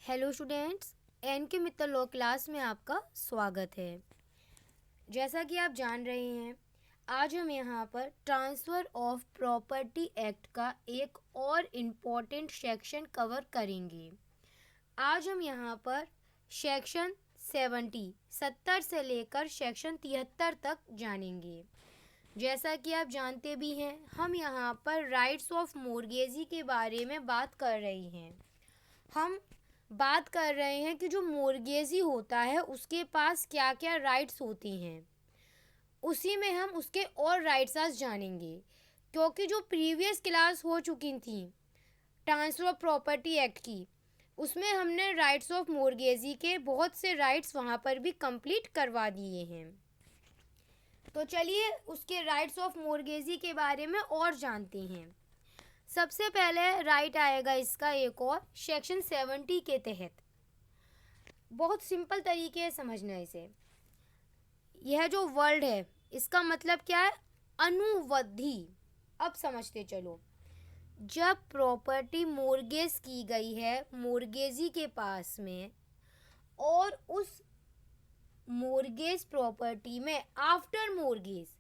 Hello students, N के मित्तर law class में आपका स्वागत है। जैसा कि आप जान रहे हैं, आज हम यहाँ पर ट्रांसफ़र ऑफ प्रॉपर्टी एक्ट का एक और इम्पॉर्टेंट सेक्शन कवर करेंगे। आज हम यहाँ पर सेक्शन 70 से लेकर सेक्शन 73 तक जानेंगे। जैसा कि आप जानते भी हैं, हम यहाँ पर राइट्स ऑफ मोर्गेजी के बारे में बात कर रहे हैं। हम बात कर रहे हैं कि जो मोर्गेजी होता है उसके पास क्या क्या राइट्स होती हैं, उसी में हम उसके और राइट्स आज जानेंगे। क्योंकि जो प्रीवियस क्लास हो चुकी थी ट्रांसफर ऑफ प्रॉपर्टी एक्ट की, उसमें हमने राइट्स ऑफ मोर्गेजी के बहुत से राइट्स वहाँ पर भी कंप्लीट करवा दिए हैं। तो चलिए उसके राइट्स ऑफ मोर्गेजी के बारे में और जानते हैं। सबसे पहले राइट आएगा इसका एक और सेक्शन 70 के तहत। बहुत सिंपल तरीके है समझना इसे। यह जो वर्ड है इसका मतलब क्या है? अनुवधि। अब समझते चलो। जब प्रॉपर्टी मोर्गेज की गई है मोर्गेजी के पास में, और उस मोर्गेज प्रॉपर्टी में आफ्टर मोर्गेज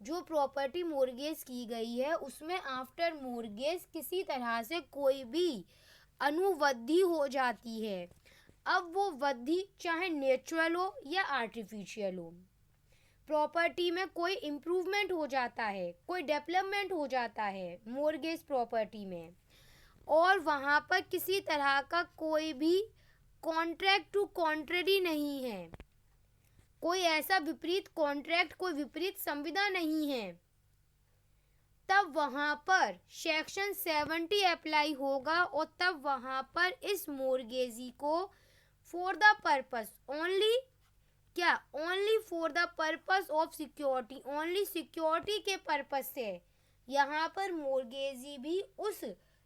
जो प्रॉपर्टी मोर्गेज की गई है उसमें आफ्टर मोर्गेज किसी तरह से कोई भी अनुवधि हो जाती है। अब वो वधि चाहे नेचुरल हो या आर्टिफिशियल हो, प्रॉपर्टी में कोई इम्प्रूवमेंट हो जाता है, कोई डेवलपमेंट हो जाता है मोर्गेज प्रॉपर्टी में, और वहाँ पर किसी तरह का कोई भी कॉन्ट्रैक्ट टू कॉन्ट्ररी नहीं है, कोई ऐसा विपरीत कॉन्ट्रैक्ट, कोई विपरीत संविदा नहीं है, तब वहाँ पर सेक्शन 70 अप्लाई होगा। और तब वहाँ पर इस मोर्गेजी को फॉर द पर्पस ओनली, क्या only for the purpose of security, only security के पर्पस से यहाँ पर मोर्गेजी भी उस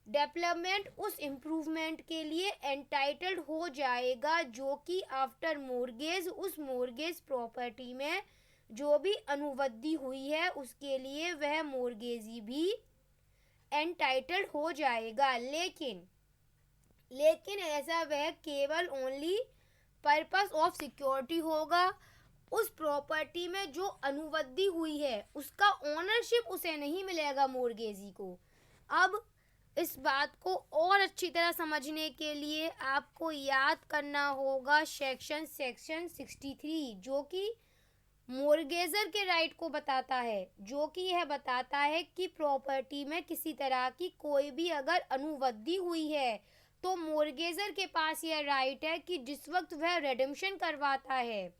डेवलपमेंट, उस इम्प्रूवमेंट के लिए एंटाइटल्ड हो जाएगा, जो कि आफ्टर मोर्गेज उस मोर्गेज प्रॉपर्टी में जो भी अनुवधि हुई है उसके लिए वह मोर्गेजी भी एंटाइटल्ड हो जाएगा। लेकिन ऐसा वह केवल ओनली पर्पस ऑफ सिक्योरिटी होगा। उस प्रॉपर्टी में जो अनुवधि हुई है उसका ओनरशिप उसे नहीं मिलेगा मोर्गेजी को। अब इस बात को और अच्छी तरह समझने के लिए आपको याद करना होगा सेक्शन 63, जो कि मोर्गेजर के राइट को बताता है, जो कि यह बताता है कि प्रॉपर्टी में किसी तरह की कोई भी अगर अनुवधि हुई है तो मोर्गेजर के पास यह राइट है कि जिस वक्त वह रिडेम्पशन करवाता है,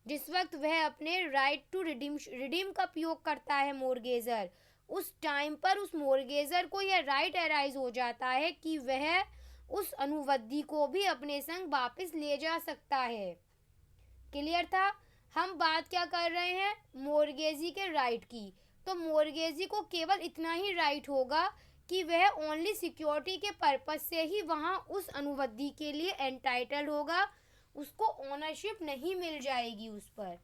जिस वक्त वह अपने राइट टू रिडीम का उपयोग करता है मोर्गेजर, उस टाइम पर उस मोर्गेजर को यह राइट अराइज हो जाता है कि वह उस अनुवधि को भी अपने संग वापस ले जा सकता है। क्लियर था? हम बात क्या कर रहे हैं? मोर्गेजी के राइट की। तो मोर्गेजी को केवल इतना ही राइट होगा कि वह ओनली सिक्योरिटी के पर्पस से ही वहाँ उस अनुवधि के लिए एंटाइटल्ड होगा, उसको ओनरशिप नहीं मिल जाएगी उस पर।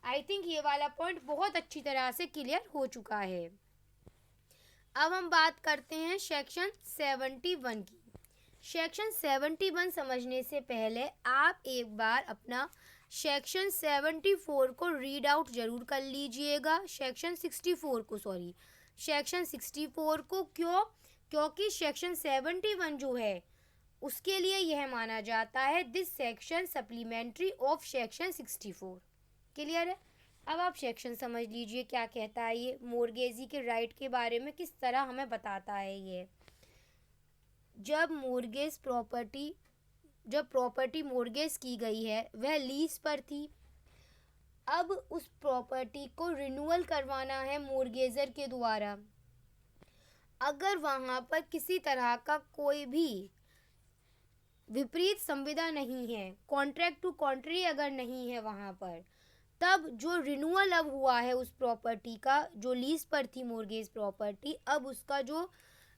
आई थिंक ये वाला पॉइंट बहुत अच्छी तरह से क्लियर हो चुका है। अब हम बात करते हैं सेक्शन 71 की। सेक्शन 71 समझने से पहले आप एक बार अपना सेक्शन 74 को रीड आउट जरूर कर लीजिएगा। सेक्शन 64 को, सॉरी, सेक्शन 64 को क्योंकि सेक्शन 71 जो है उसके लिए यह माना जाता है this section supplementary of section 64। Clear है? अब आप सेक्शन समझ लीजिए क्या कहता है ये, मोर्गेजी के राइट के बारे में किस तरह हमें बताता है ये। जब प्रॉपर्टी मोर्गेज की गई है वह लीज पर थी। अब उस प्रॉपर्टी को रिन्यूअल करवाना है मोर्गेजर के द्वारा। अगर वहाँ पर किसी तरह का कोई भी विपरीत संविदा नहीं है, कॉन्ट्रैक्ट टू कॉन्ट्री अगर नहीं है वहाँ पर, तब जो रिन्यूअल अब हुआ है उस प्रॉपर्टी का, जो लीज पर थी मोर्गेज प्रॉपर्टी, अब उसका जो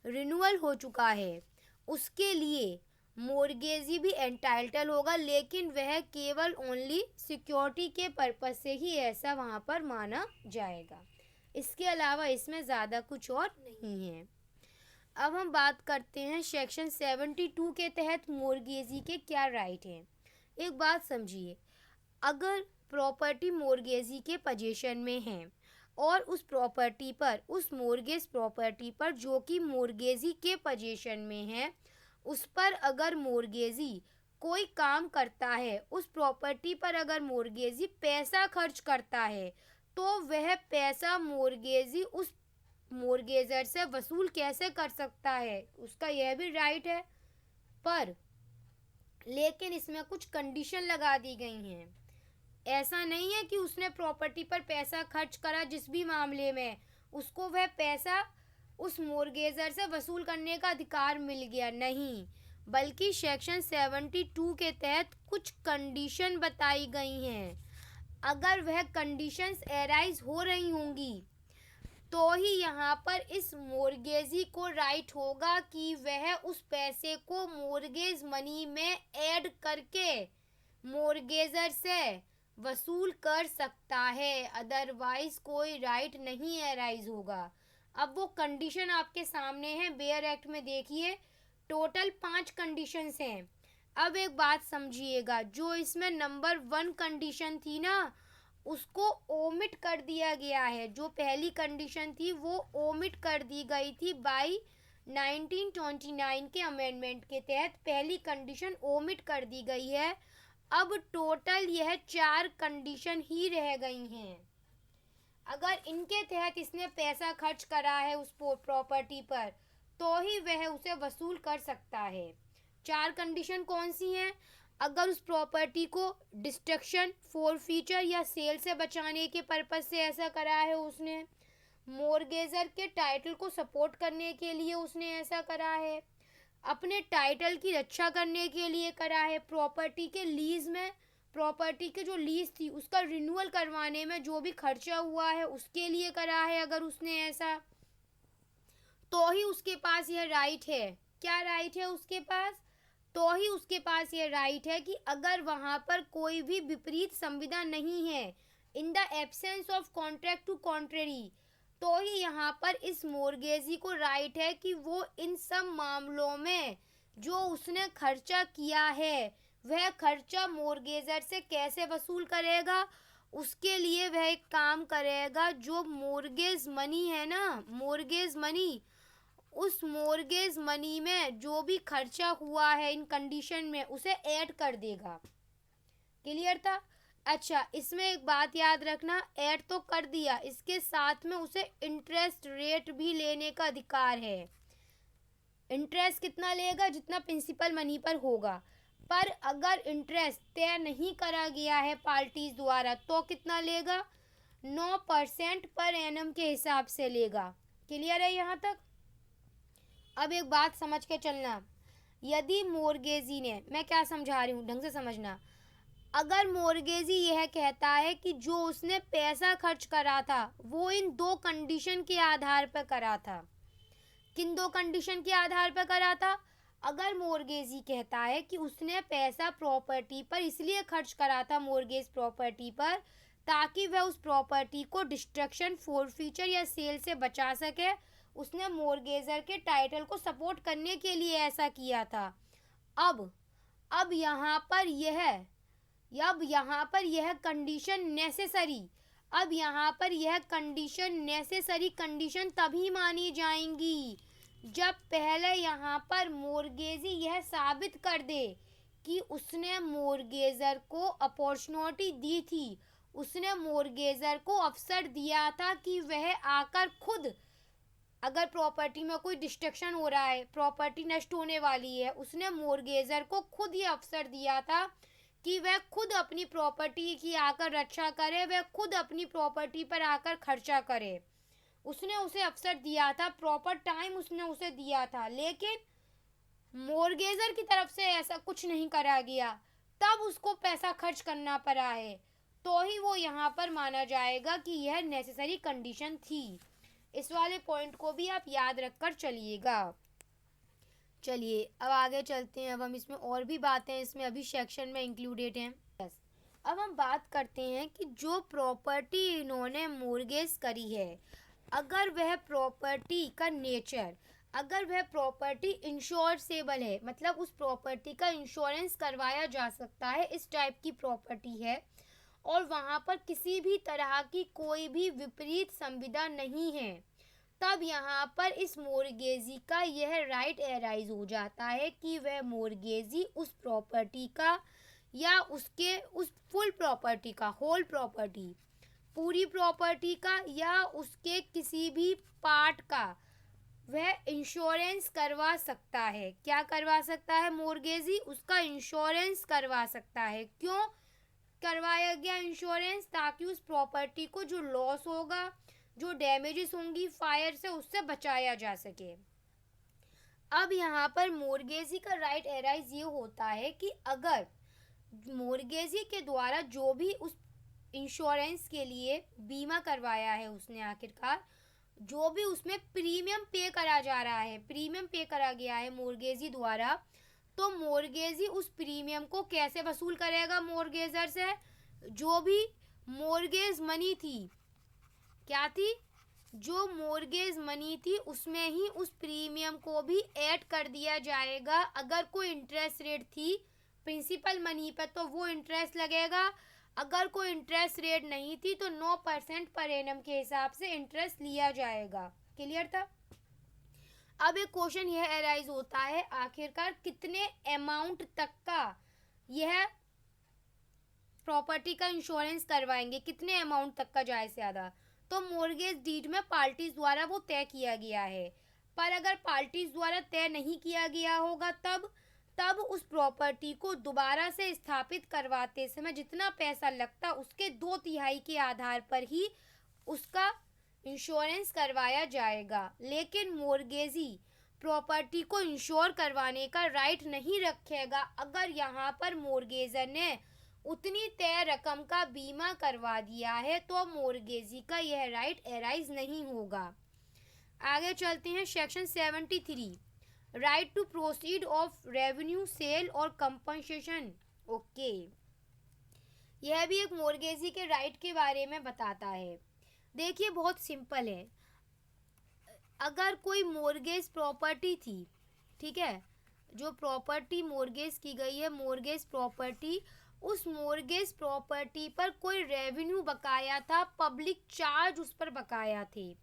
रिन्यूअल हो चुका है उसके लिए मोर्गेजी भी एंटाइटल होगा, लेकिन वह केवल ओनली सिक्योरिटी के पर्पस से ही ऐसा वहाँ पर माना जाएगा। इसके अलावा इसमें ज़्यादा कुछ और नहीं है। अब हम बात करते हैं सेक्शन 72 के तहत मोर्गेजी के क्या राइट हैं। एक बात समझिए, अगर प्रॉपर्टी मोर्गेजी के पोजीशन में है और उस प्रॉपर्टी पर, उस मोर्गेज प्रॉपर्टी पर जो कि मोर्गेजी के पोजीशन में है, उस पर अगर मोर्गेजी कोई काम करता है, उस प्रॉपर्टी पर अगर मोर्गेजी पैसा खर्च करता है, तो वह पैसा मोर्गेजी उस मोर्गेजर से वसूल कैसे कर सकता है, उसका यह भी राइट है। पर लेकिन इसमें कुछ कंडीशन लगा दी गई हैं। ऐसा नहीं है कि उसने प्रॉपर्टी पर पैसा खर्च करा, जिस भी मामले में उसको वह पैसा उस मोर्गेजर से वसूल करने का अधिकार मिल गया, नहीं, बल्कि सेक्शन 72 के तहत कुछ कंडीशन बताई गई हैं। अगर वह कंडीशंस एराइज हो रही होंगी तो ही यहाँ पर इस मोर्गेजी को राइट होगा कि वह उस पैसे को मोर्गेज मनी में ऐड करके मोर्गेजर से वसूल कर सकता है, अदरवाइज कोई राइट नहीं एराइज होगा। अब वो कंडीशन आपके सामने है, बेयर एक्ट में देखिए टोटल 5 कंडीशंस हैं। अब एक बात समझिएगा, जो इसमें नंबर 1 कंडीशन थी ना, उसको ओमिट कर दिया गया है। जो पहली कंडीशन थी वो ओमिट कर दी गई थी बाय 1929 के अमेंडमेंट के तहत पहली कंडीशन ओमिट कर दी गई है। अब टोटल यह 4 कंडीशन ही रह गई हैं। अगर इनके तहत इसने पैसा खर्च करा है उस प्रॉपर्टी पर, तो ही वह उसे वसूल कर सकता है। 4 कंडीशन कौन सी हैं? अगर उस प्रॉपर्टी को डिस्ट्रक्शन, फोरफीचर या सेल से बचाने के पर्पस से ऐसा करा है उसने, मोर्गेजर के टाइटल को सपोर्ट करने के लिए उसने ऐसा करा है, अपने टाइटल की रक्षा करने के लिए करा है, प्रॉपर्टी के लीज में, प्रॉपर्टी की जो लीज थी उसका रिन्यूअल करवाने में जो भी खर्चा हुआ है उसके लिए करा है, अगर उसने ऐसा, तो ही उसके पास यह राइट है। क्या राइट है उसके पास? तो ही उसके पास ये राइट है कि अगर वहाँ पर कोई भी विपरीत संविदा नहीं है, in the absence of contract to contrary, तो ही यहाँ पर इस मोर्गेजी को राइट है कि वो इन सब मामलों में जो उसने खर्चा किया है वह खर्चा मोर्गेजर से कैसे वसूल करेगा। उसके लिए वह एक काम करेगा, जो मोर्गेज मनी है ना, मोर्गेज मनी, उस मोर्गेज मनी में जो भी खर्चा हुआ है इन कंडीशन में उसे ऐड कर देगा। क्लियर था? अच्छा, इसमें एक बात याद रखना, ऐड तो कर दिया, इसके साथ में उसे इंटरेस्ट रेट भी लेने का अधिकार है। इंटरेस्ट कितना लेगा? जितना प्रिंसिपल मनी पर होगा। पर अगर इंटरेस्ट तय नहीं करा गया है पार्टीज द्वारा तो कितना लेगा? 9% पर एनम के हिसाब से लेगा। क्लियर है यहाँ तक? अब एक बात समझ के चलना, यदि मोर्गेजी ने, मैं क्या समझा रही हूँ ढंग से समझना, अगर मोर्गेजी यह कहता है कि जो उसने पैसा खर्च करा था वो इन 2 कंडीशन के आधार पर करा था। किन 2 कंडीशन के आधार पर करा था? अगर मोर्गेजी कहता है कि उसने पैसा प्रॉपर्टी पर इसलिए खर्च करा था, मोर्गेज प्रॉपर्टी पर, ताकि वह उस प्रॉपर्टी को डिस्ट्रक्शन, फोरफीचर या सेल से बचा सके, उसने मोर्गेजर के टाइटल को सपोर्ट करने के लिए ऐसा किया था। अब यहाँ पर यह कंडीशन नेसेसरी, अब यहाँ पर यह कंडीशन नेसेसरी कंडीशन तभी मानी जाएंगी जब पहले यहाँ पर मोर्गेजी यह साबित कर दे कि उसने मोर्गेजर को अपॉर्चुनिटी दी थी, उसने मोर्गेजर को अवसर दिया था कि वह आकर खुद, अगर प्रॉपर्टी में कोई डिस्ट्रक्शन हो रहा है, प्रॉपर्टी नष्ट होने वाली है, उसने मोर्गेजर को खुद ये अवसर दिया था कि वह खुद अपनी प्रॉपर्टी की आकर रक्षा करे, वह खुद अपनी प्रॉपर्टी पर आकर खर्चा करे। उसने उसे अवसर दिया था, प्रॉपर टाइम उसने उसे दिया था, लेकिन मोर्गेजर की तरफ से ऐसा कुछ नहीं करा गया, तब उसको पैसा खर्च करना पड़ा है, तो ही वो यहाँ पर माना जाएगा कि यह नेसेसरी कंडीशन थी। इस वाले पॉइंट को भी आप याद रखकर चलिएगा। चलिए अब आगे चलते हैं। अब हम इसमें और भी बातें इसमें अभी सेक्शन में इंक्लूडेड हैं। अब हम बात करते हैं कि जो प्रॉपर्टी इन्होंने मोर्गेज करी है, अगर वह प्रॉपर्टी का नेचर, अगर वह प्रॉपर्टी इंश्योरेबल है, मतलब उस प्रॉपर्टी का इंश्योरेंस करवाया जा सकता है, इस टाइप की प्रॉपर्टी है, और वहाँ पर किसी भी तरह की कोई भी विपरीत संविदा नहीं है, तब यहाँ पर इस मोर्गेजी का यह राइट एराइज हो जाता है कि वह मोर्गेजी उस प्रॉपर्टी का या उसके उस फुल प्रॉपर्टी का, होल प्रॉपर्टी, पूरी प्रॉपर्टी का या उसके किसी भी पार्ट का वह इंश्योरेंस करवा सकता है। क्या करवा सकता है? मोर्गेजी उसका इंश्योरेंस करवा सकता है। क्यों करवाया गया इंश्योरेंस? ताकि उस प्रॉपर्टी को जो लॉस होगा, जो डैमेजेस होंगी फायर से, उससे बचाया जा सके। अब यहाँ पर मोर्गेजी का राइट एराइज ये होता है कि अगर मोर्गेजी के द्वारा जो भी उस इंश्योरेंस के लिए बीमा करवाया है उसने, आखिरकार जो भी उसमें प्रीमियम पे करा जा रहा है, प्रीमियम पे करा गया है मोर्गेजी द्वारा, तो मोर्गेजी उस प्रीमियम को कैसे वसूल करेगा मोर्गेजर से? जो भी मोर्गेज मनी थी, क्या थी? जो मोर्गेज मनी थी उसमें ही उस प्रीमियम को भी ऐड कर दिया जाएगा। अगर कोई इंटरेस्ट रेट थी प्रिंसिपल मनी पर तो वो इंटरेस्ट लगेगा, अगर कोई इंटरेस्ट रेट नहीं थी तो 9% पर एनम के हिसाब से इंटरेस्ट लिया जाएगा। क्लियर था? अब एक क्वेश्चन यह अराइज होता है, आखिरकार कितने अमाउंट तक का यह प्रॉपर्टी का इंश्योरेंस करवाएंगे, कितने अमाउंट तक का ज़्यादा से ज़्यादा? तो मोर्गेज डीड में पार्टीज द्वारा वो तय किया गया है, पर अगर पार्टीज द्वारा तय नहीं किया गया होगा तब उस प्रॉपर्टी को दोबारा से स्थापित करवाते समय जितना पैसा लगता उसके 2/3 के आधार पर ही उसका इंश्योरेंस करवाया जाएगा। लेकिन मोर्गेजी प्रॉपर्टी को इंश्योर करवाने का राइट नहीं रखेगा अगर यहाँ पर मोर्गेजर ने उतनी तय रकम का बीमा करवा दिया है, तो मोर्गेजी का यह राइट एराइज नहीं होगा। आगे चलते हैं। Section 73, right to proceed of revenue sale और कंपनसेशन। ओके, यह भी एक मोर्गेजी के राइट के बारे में बताता है। देखिए बहुत सिंपल है। अगर कोई मोर्गेज प्रॉपर्टी थी, ठीक है, जो प्रॉपर्टी मोर्गेज की गई है, मोर्गेज प्रॉपर्टी, उस मोर्गेज प्रॉपर्टी पर कोई रेवेन्यू बकाया था, पब्लिक चार्ज उस पर बकाया थे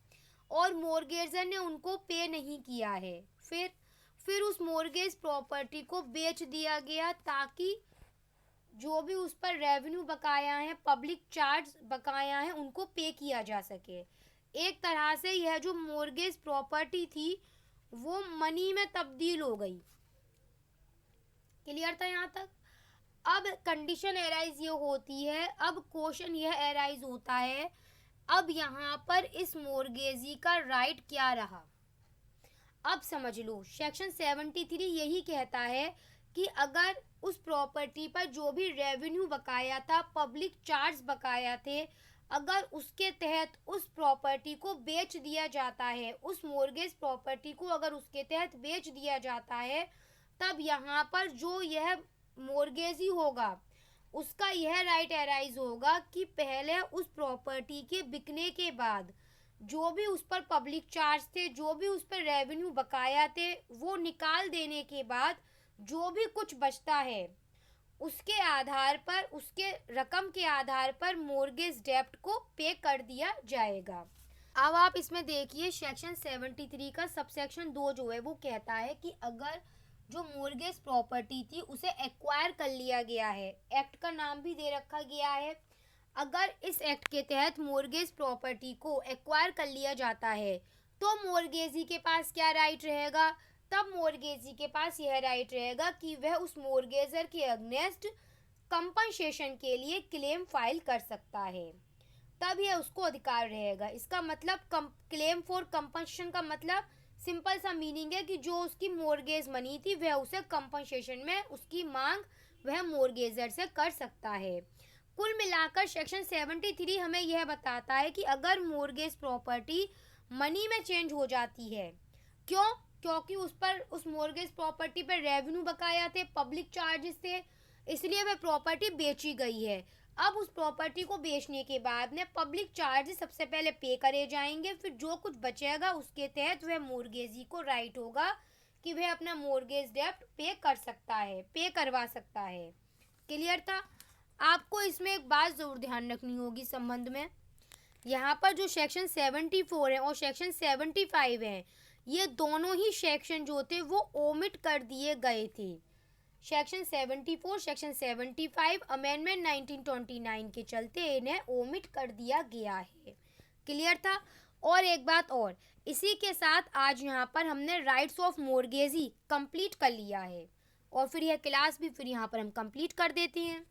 और मोर्गेजर ने उनको पे नहीं किया है। फिर उस मोर्गेज प्रॉपर्टी को बेच दिया गया ताकि जो भी उस पर रेवेन्यू बकाया है, पब्लिक चार्ज बकाया है, उनको पे किया जा सके। एक तरह से यह जो मोर्गेज प्रॉपर्टी थी वो मनी में तब्दील हो गई। क्लियर था यहाँ तक? अब कंडीशन एराइज ये होती है, अब क्वेश्चन यह एराइज होता है, अब यहाँ पर इस मोर्गेजी का राइट क्या रहा? अब समझ लो, सेक्शन 73 यही कहता है कि अगर उस प्रॉपर्टी पर जो भी रेवेन्यू बकाया था, पब्लिक चार्ज बकाया थे, अगर उसके तहत उस प्रॉपर्टी को बेच दिया जाता है, उस मोर्गेज प्रॉपर्टी को अगर उसके तहत बेच दिया जाता है, तब यहाँ पर जो यह मोर्गेजी होगा उसका यह राइट एराइज होगा कि पहले उस प्रॉपर्टी के बिकने के बाद जो भी उस पर पब्लिक चार्ज थे, जो भी उस पर रेवेन्यू बकाया थे, वो निकाल देने के बाद जो भी कुछ बचता है उसके आधार पर, उसके रकम के आधार पर मोर्गेज डेब्ट को पे कर दिया जाएगा। अब आप इसमें देखिए सेक्शन 73 का सबसेक्शन 2 जो है वो कहता है कि अगर जो मोर्गेज प्रॉपर्टी थी उसे एक्वायर कर लिया गया है, एक्ट का नाम भी दे रखा गया है, अगर इस एक्ट के तहत मोर्गेज प्रॉपर्टी को एक्वायर कर लिया जाता है तो मोर्गेजी के पास क्या राइट रहेगा? तब मोर्गेजी के पास यह राइट रहेगा कि वह उस मोर्गेजर के अगेंस्ट कंपनसेशन के लिए क्लेम फाइल कर सकता है, तब यह उसको अधिकार रहेगा। इसका मतलब क्लेम फॉर कंपनसेशन का मतलब सिंपल सा मीनिंग है कि जो उसकी मोर्गेज मनी थी वह उसे कंपनसेशन में उसकी मांग वह मोर्गेजर से कर सकता है। कुल मिलाकर सेक्शन 73 हमें यह बताता है कि अगर मोर्गेज प्रॉपर्टी मनी में चेंज हो जाती है, क्योंकि उस मोर्गेज प्रॉपर्टी पर रेवेन्यू बकाया थे, पब्लिक चार्जेस थे, इसलिए वह प्रॉपर्टी बेची गई है। अब उस प्रॉपर्टी को बेचने के बाद में पब्लिक चार्ज सबसे पहले पे करे जाएंगे, फिर जो कुछ बचेगा उसके तहत वह मोर्गेजी को राइट होगा कि वह अपना मोर्गेज डेब्ट पे कर सकता है, पे करवा सकता है। क्लियर था? आपको इसमें एक बात ज़रूर ध्यान रखनी होगी संबंध में, यहाँ पर जो सेक्शन 74 है और सेक्शन 75 है, ये दोनों ही सेक्शन जो थे वो ओमिट कर दिए गए थे। सेक्शन 74, सेक्शन 75 अमेंडमेंट 1929 के चलते इन्हें ओमिट कर दिया गया है। क्लियर था? और एक बात और, इसी के साथ आज यहाँ पर हमने राइट्स ऑफ मोर्गेजी कंप्लीट कर लिया है और फिर यह क्लास भी फिर यहाँ पर हम कंप्लीट कर देते हैं।